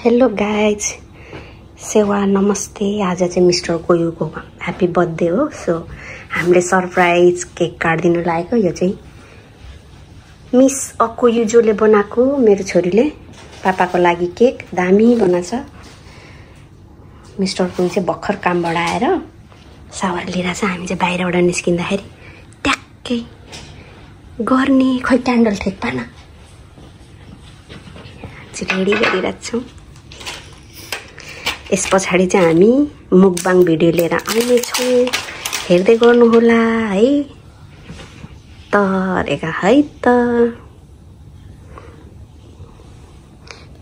Hello guys, सेवा नमस्ते। आज चाहिँ मिस्टर कोयुको ह्याप्पी बर्थडे हो। सो हामीले सरप्राइज केक काटिदिनु लागेको। यो चाहिँ मिस अकोयुजोले बनाएको, मेरो छोरीले पापाको लागि केक दामी बनाछ। मिस्टर कोयु चाहिँ भर्खर कामबाट आएर सावर लिएर चाहिँ हामी चाहिँ बाहिरबाट निस्किँदाखेरि ट्याक्कै गर्ने खै क्यान्डल ठेक पान रेडी गरिरहेको छौँ। यस पछाडि चाहिँ हामी मुकबाङ भिडियो लिएर आउनेछौँ, हेर्दै गर्नुहोला है। तरेका है त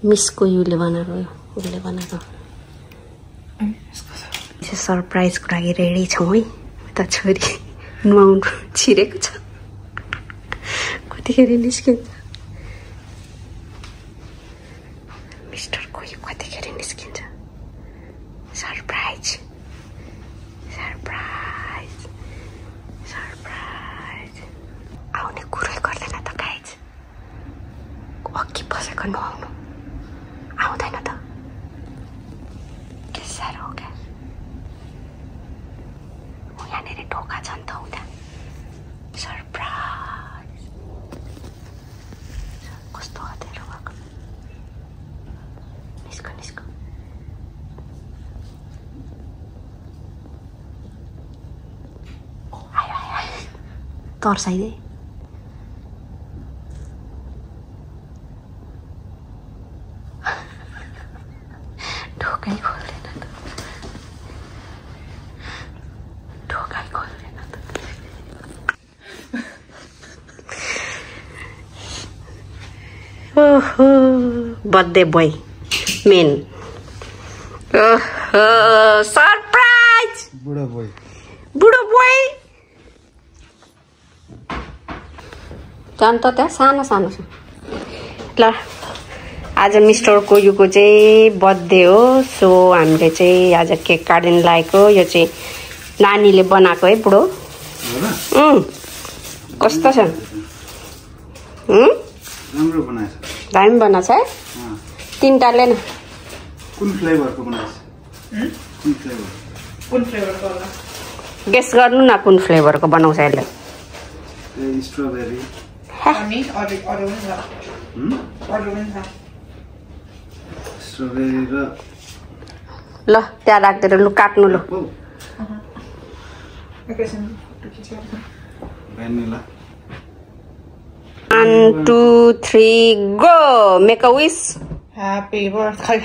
मिस कोयुले बनाएको, उसले बनाएको सरप्राइजको लागि रेडी छौँ है। त छोरी नुहाउनु छिरेको छ, कतिखेर निस्किन्छ मिस्टर कोयु, कतिखेर निस्किन्छ। सरप्राइज सरप्राइज सरप्राइज आउने कुरै गर्दैन त गाइज। अघि बसेको नुहाउनु आउँदैन त, के साह्रो हो क्या। यहाँनिर ढोका छ नि त उता। सरप्राइज कस्तो अँध्यारो भएको। निस्को निस्को तर्साइदे। ढोकै खोल्दैन त, ढोकै खोल्दैन त। ओहो बर्थडे बोय मेन। ओहो सरप्राइज बुढो बोय, बुढो बोय जान त त्यहाँ सानो सानो छ। ल आज मिस्टर कोयुको चाहिँ बर्थडे हो। सो हामीले चाहिँ आज केक काटिदिनु लागेको। यो चाहिँ नानीले बनाएको है बुढो। कस्तो छ? राम्रो बनाएछ, दामी बनाएछ है। तीनटा ले न। कुन फ्लेभरको बनाएछ? कुन फ्लेभर? कुन फ्लेभरको होला? गेस गर्नु न कुन फ्लेभरको बनाउँछ यसले। स्ट्रबेरी अनि अरु पनि छ। अरु पनि छ। स्ट्रबेरी र ल त्यहाँ राख्दै लु काट्नु ल। एकैछिन खिच्यो। Vanilla. 1 2 3 go. Make a wish. Happy birthday.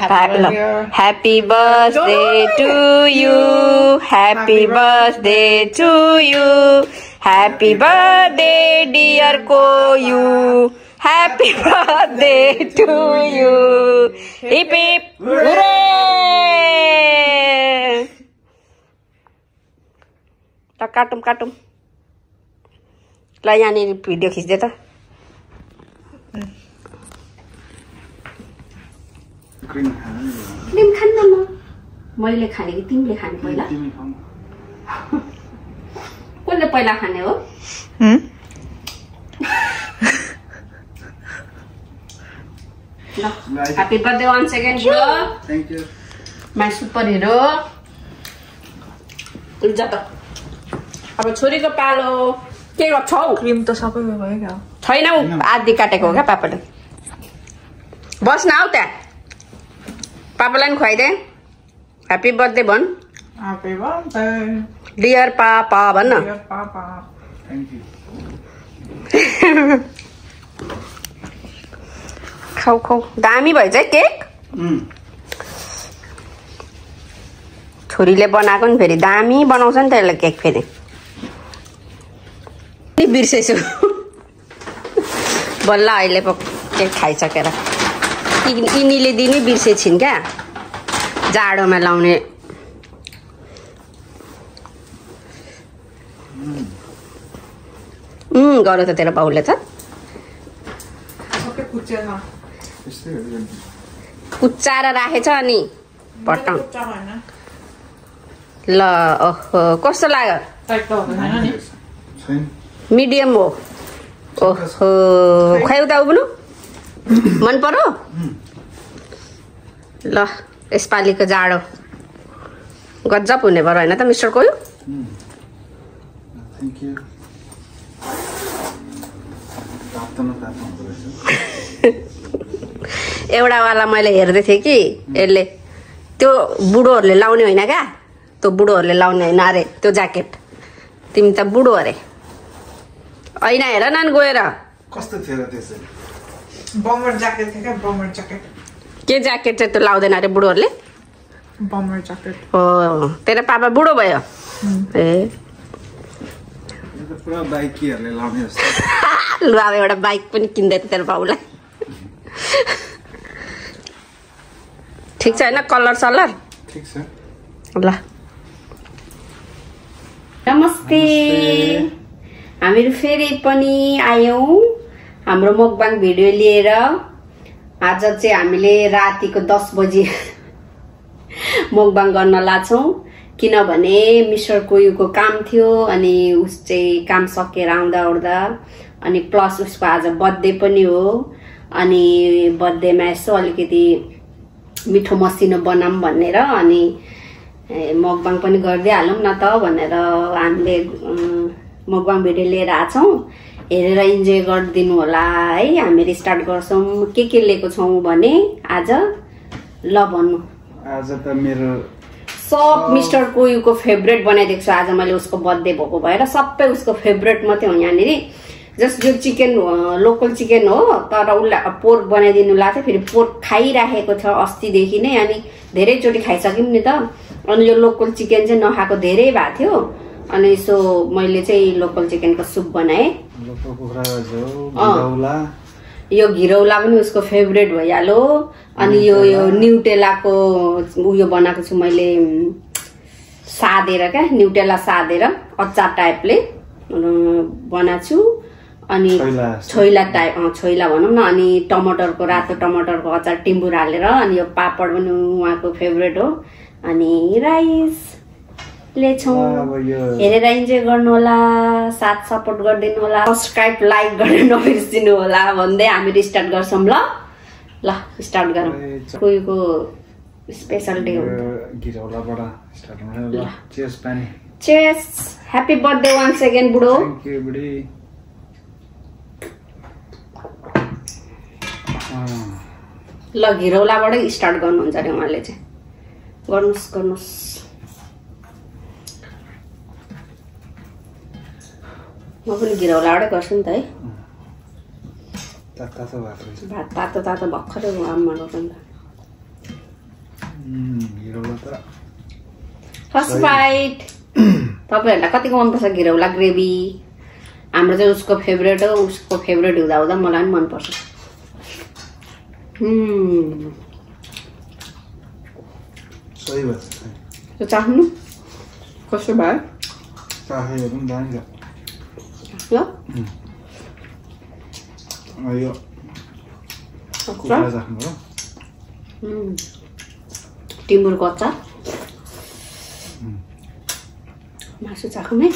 Happy birthday to you. Happy birthday to you. Happy birthday dear Koyu. Happy birthday to you. Hip hip hooray. त काटौँ काटौँ। ल यहाँनिर भिडियो खिच्दै त। क्रिम खान्न म, मैले खाने कि तिमीले खाने पहिला? कसले पहिला खाने हो? ल happy birthday one second bro. Thank you my super hero. जा त अब छोरीको पालो। के गर्छौ? क्रिम त सबैको भयो क्या? छैन, ऊ आधी काटेको हो क्या पापाले। बस्न आऊ त्यहाँ, पापालाई पनि खुवाइदे। ह्याप्पी बर्थडे भन्। Happy birthday डियर पापा भन्न। dear papa. Thank you. खाऊ खाऊ, दामी भएछ है केक। छोरीले बनाएको नि फेरि दामी बनाउँछ नि त यसले केक। फेरि बिर्सेछु बल्ल अहिले पो केक खाइसकेर। यिनीले दिनै बिर्सेछिन् क्या, जाडोमा लाउने। गऱ्यो त तेरो बाउले त। सबै कुचेर कुच्चाएर राखेछ अनि पटङ। कुच्चा भएन। ल ओहो कस्तो लाग्यो? टाइट त हुँदैन नि। छैन, मिडियम हो। ओहो खुवाउ त उब्नु मन पर्यो। ल यसपालिको जाडो गजब हुने भयो होइन त मिस्टर कोयु? Thank you. एउटा वाला मैले हेर्दै थिएँ कि यसले त्यो बुढोहरूले लाउने होइन क्या, त्यो बुढोहरूले लाउने होइन अरे त्यो ज्याकेट। तिमी त बुढो अरे होइन, हेर न गएर कस्तो थियो र त्यसै? बमर ज्याकेट थियो क्या, बमर ज्याकेट। के ज्याकेट चाहिँ त्यो लाउँदैन अरे बुढोहरूले? बमर ज्याकेट हो, तेरो पापा बुढो भयो? ए पुरा बाइकीहरूले लाउने जस्तो। लु अब एउटा बाइक पनि किन्दै थियो तेरो बाउलाई। ठिक छ होइन कलर सलर? ठिक छ। ल नमस्ते, हामीहरू फेरि पनि आयौँ हाम्रो मुकबाङ भिडियो लिएर। आज चाहिँ हामीले रातिको 10 बजी मुकबाङ गर्न लाग्छौँ, किनभने मिस्टर कोयुको काम थियो अनि उस चाहिँ काम सकेर आउँदा ओर्दा, अनि प्लस उसको आज बर्थडे पनि हो। अनि बर्थडेमा यसो अलिकति मिठो मसिनो बनाऊँ भनेर अनि मुकबाङ पनि गरिदिइहालौँ न त भनेर हामीले मुकबाङ भिडियो लिएर आछौँ। हेरेर इन्जोय गरिदिनु होला है। हामीहरू स्टार्ट गर्छौँ। के लिएको छौँ भने आज ल भन्नु। आज त मेरो सब मिस्टर कोयुको फेभरेट बनाइदिएको छु आज मैले। उसको बर्थडे भएको भएर सबै उसको फेभरेट मात्रै हो यहाँनिर। जस्ट यो चिकन लोकल चिकन हो, तर उसलाई पोर्क बनाइदिनु लाग्थ्यो। फेरि पोर्क खाइराखेको छ अस्तिदेखि नै, अनि धेरैचोटि खाइसक्यौँ नि त। अनि यो लोकल चिकन चाहिँ नखाएको धेरै भएको थियो, अनि सो मैले चाहिँ लोकल चिकनको सुप बनाएँ। यो घिरौला पनि उसको फेभरेट भइहाल्यो। अनि यो न्युटेलाको उयो बनाएको छु मैले, सादेर क्या, न्युटेला सादेर अचार टाइपले बनाएको छु। अनि छोइला टाइप, छोइला भनौँ न। अनि टमाटरको, रातो टमाटरको अचार टिम्बुर हालेर। अनि यो पापड पनि उहाँको फेभरेट हो। अनि राइस लेछौँ। हेरेर इन्जोय गर्नु होला, साथ सपोर्ट गरिदिनु होला, सब्सक्राइब लाइक गरेर नबिर्सिनु होला भन्दै हामीहरू स्टार्ट गर्छौँ। ल ल स्टार्ट गरौँ। कोहीको स्पेसल डे हो। घिरौलाबाट स्टार्ट हुन्छ। ल चेयर्स पानी। Cheers. Happy birthday once again बुढो। थ्याङ्क यू बुढी। ल घिरौलाबाटै स्टार्ट गर्नुहुन्छ अरे उहाँले चाहिँ। गर्नुहोस् गर्नुहोस्। म पनि घिरौलाबाटै गर्छु नि त है। भात तातो तातो भर्खरै आमा गर्छ नि त। First bite. तपाईँहरूलाई कतिको मनपर्छ घिरौला ग्रेभी? हाम्रो चाहिँ उसको फेभरेट हो। उसको फेभरेट हुँदा हुँदा मलाई पनि मनपर्छ। सही भयो। त्यो चाख्नु कस्तो भयो? चाखेर पनि दामी छ। ल यो कुखुरा चाख्नु हो। टिम्बुरको अचार, मासु चाखौँ है।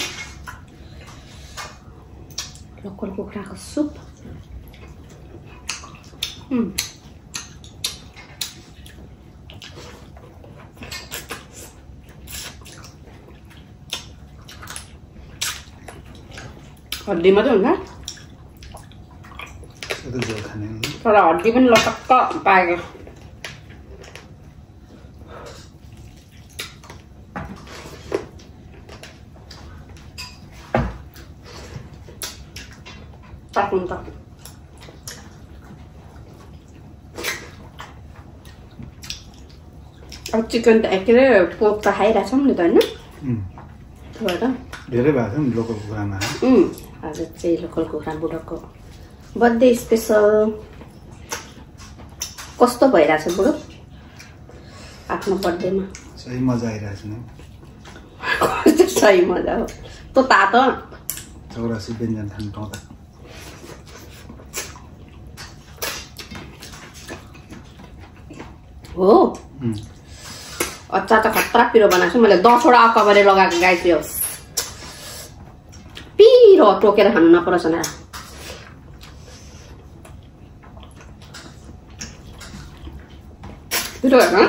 लोकल कुखुराको सुप। हड्डी मात्रै हुन्छ तर हड्डी पनि लटक्क पाएको। चाख्नु त अब चिकन त के अरे पोर्क त खाइरहेछौँ नि त होइन? धेरै भएको छ नि लोकल कुखुरामा। आज चाहिँ लोकल कुखुरा बुढोको बर्थडे स्पेसल। कस्तो भइरहेछ बुढो आफ्नो बर्थडेमा? सही मजा आइरहेछ नि। कस्तो सही मजा हो त तातो 84 व्यञ्जन खानु पाउँदा। हो अचार त खतरा पिरो बनाएको छु मैले। 10 वटा अकबरे लगाएको गाई थियो। पिरो टोकेर खानु नपरोस् भनेर। छिटो भएको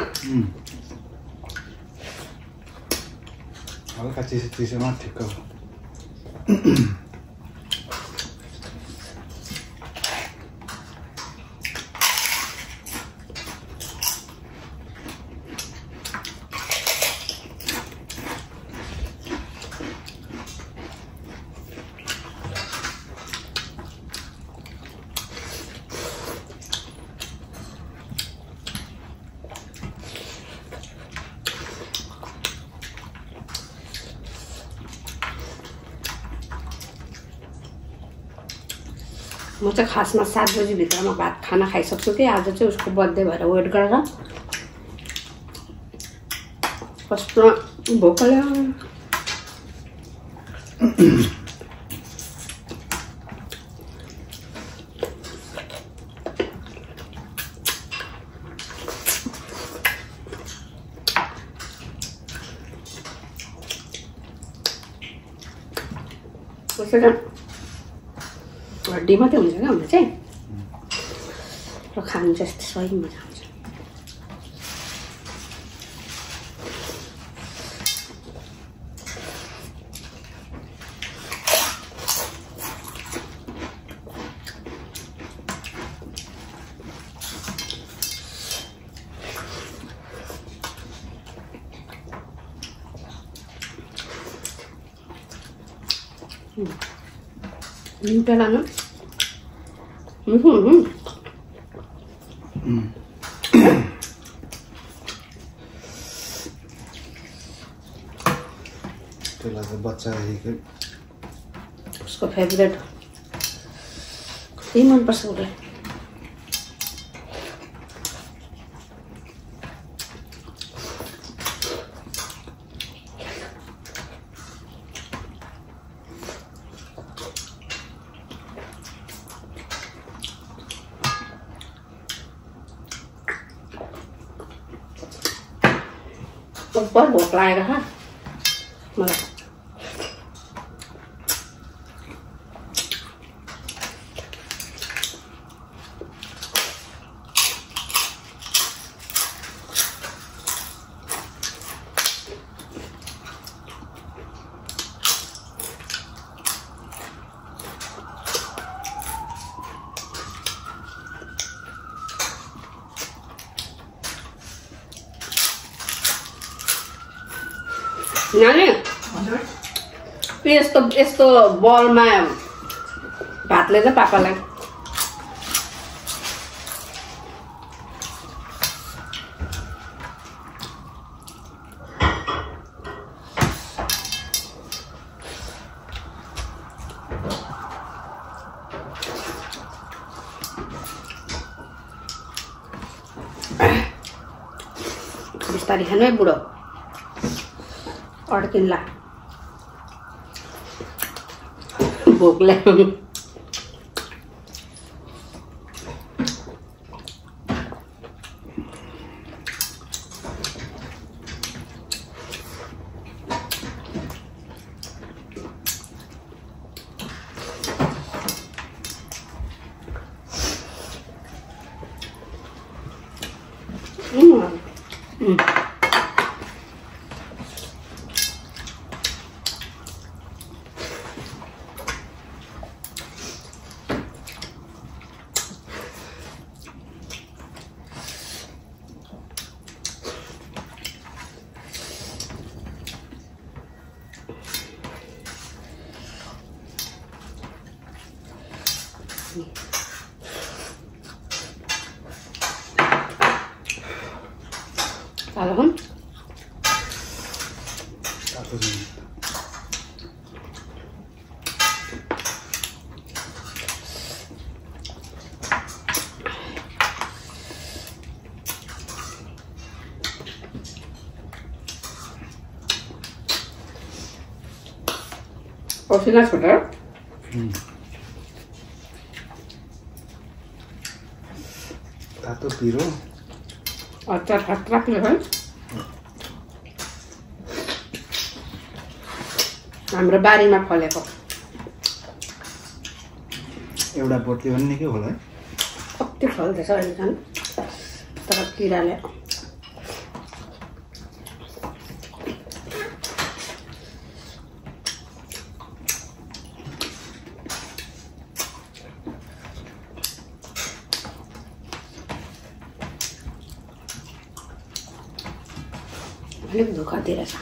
हल्का चिसोमा ठिक्क हो। म चाहिँ खासमा 7 बजी भित्रमा भात खाना खाइसक्छु कि आज चाहिँ उसको बर्थडे भएर वेट गरेर कस्तो भोक लाग्यो। उसले हड्डी मात्रै हुन्छ क्या हाम्रो चाहिँ र खानु चाहिँ यस्तो सही मजा आउँछ। Limpian ano? त्यसलाई चाहिँ बच्चादेखिकै उसको फेभरेट त्यही मनपर्छ उसलाई। बहुत भोक लागेको छ मलाई। नानी यस्तो बलमा भातले चाहिँ पापालाई बिस्तारी खानु है बुढो अड्किन्ला भोक लाग्यो। Alahun? Porsinya sebentar. Tato biru. Atrak ya kan? हाम्रो बारीमा फलेको एउटा बोटले पनि निकै होला है। कति फल्दैछ अहिले झन् तर किराले अलिक धोका दिएछ।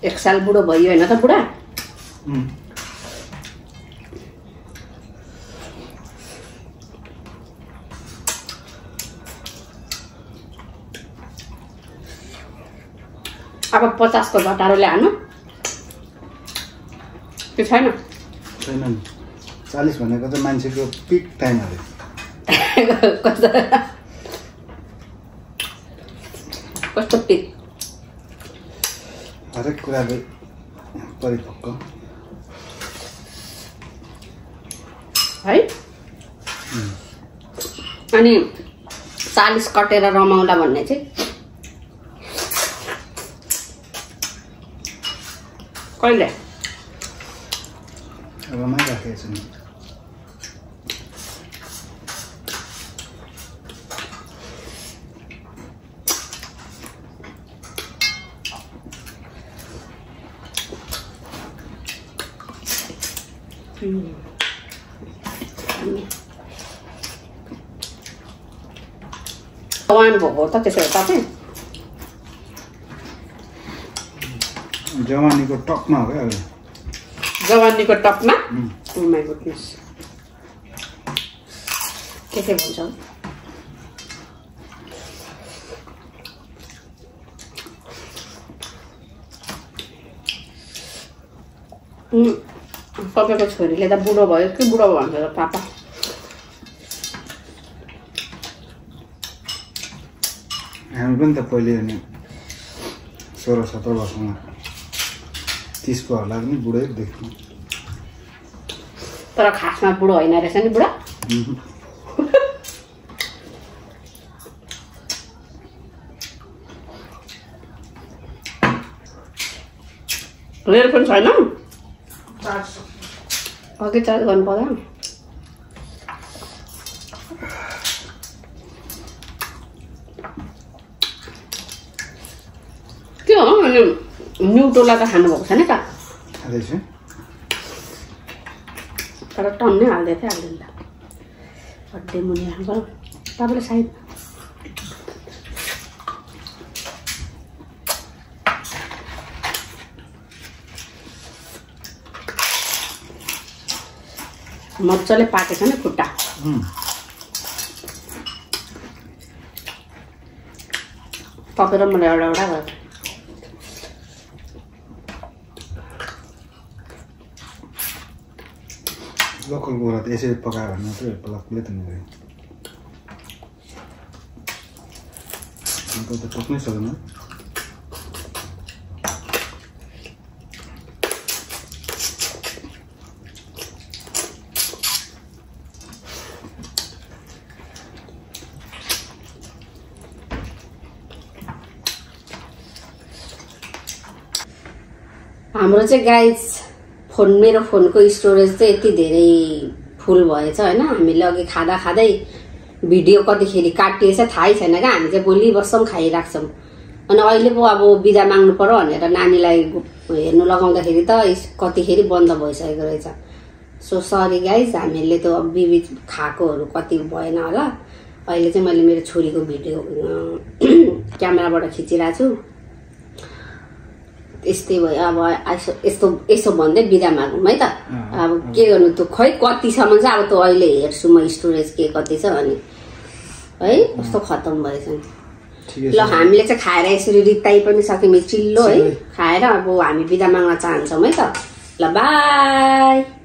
एक साल बुढो भयो हैन त बुढा? अब 50 को घटारो ल्याउनु के छैन? छैन। 40 भनेको त मान्छेको पिक टाइम हो। कस्तो पिक? हरेक कुराले परिपक्व है। अनि 40 कटेर रमाउला भन्ने चाहिँ कहिले? रमाइराखेको छु नि। जवान भएको त त्यसो भए चाहिँ जवानीको टपमा हो क्या। जवानीको टपमा? Oh my goodness. के भन्छ? तपाईँको छोरीले त बुढो भयो कि बुढो भन्छ त पापा? हामी पनि त पहिले नि 16-17 वर्षमा 30 को होला पनि बुढै देख्नु। तर खासमा बुढो होइन रहेछ नि बुढा। रेल पनि छैन? अघि चार्ज गर्नु पर्दैन? के हो अनि न्युटोला त खानुभएको छैन त? खाँदैछु। तर टन्नै हाल्दै थिएँ हाल्दैन त। अड्डे मुनि हाल्नु तपाईँले साइड मजाले पाकेको छ नि खुट्टा। तपाईँ र मलाई एउटा एउटा गर्छ। लोकल बोरा त यसरी पकायो भने मात्रै पलकले त नगयो। अन्त त टोक्नै सक्दैन। हाम्रो चाहिँ गाइज फोन मेरो फोनको स्टोरेज चाहिँ यति धेरै फुल भएछ हैन। हामीले अघि खाँदा खाँदै भिडियो कतिखेर काटिएछ थाहै छैन क्या। हामी चाहिँ बोली बस्छौँ खाइराख्छौँ। अनि अहिले पो अब बिदा माग्नु पर्यो भनेर नानीलाई हेर्नु लगाउँदाखेरि त कतिखेर बन्द भइसकेको रहेछ। सो सरी गाइज, हामीले त विविध खाएकोहरू कति भएन होला। अहिले चाहिँ मैले मेरो छोरीको भिडियो क्यामेराबाट खिचिरहेको छु। यस्तै भयो। अब यस्तो भन्दै बिदा मागौँ है त। अब के गर्नु त, खै कतिसम्म चाहिँ अब त अहिले हेर्छु म स्टोरेज के कति छ अनि है। कस्तो खतम भएछ नि। ल हामीले चाहिँ खाएर यसरी रित्ताइ पनि सक्यौँ चिल्लो है खाएर। अब हामी बिदा माग्न चाहन्छौँ है त। ल बाई।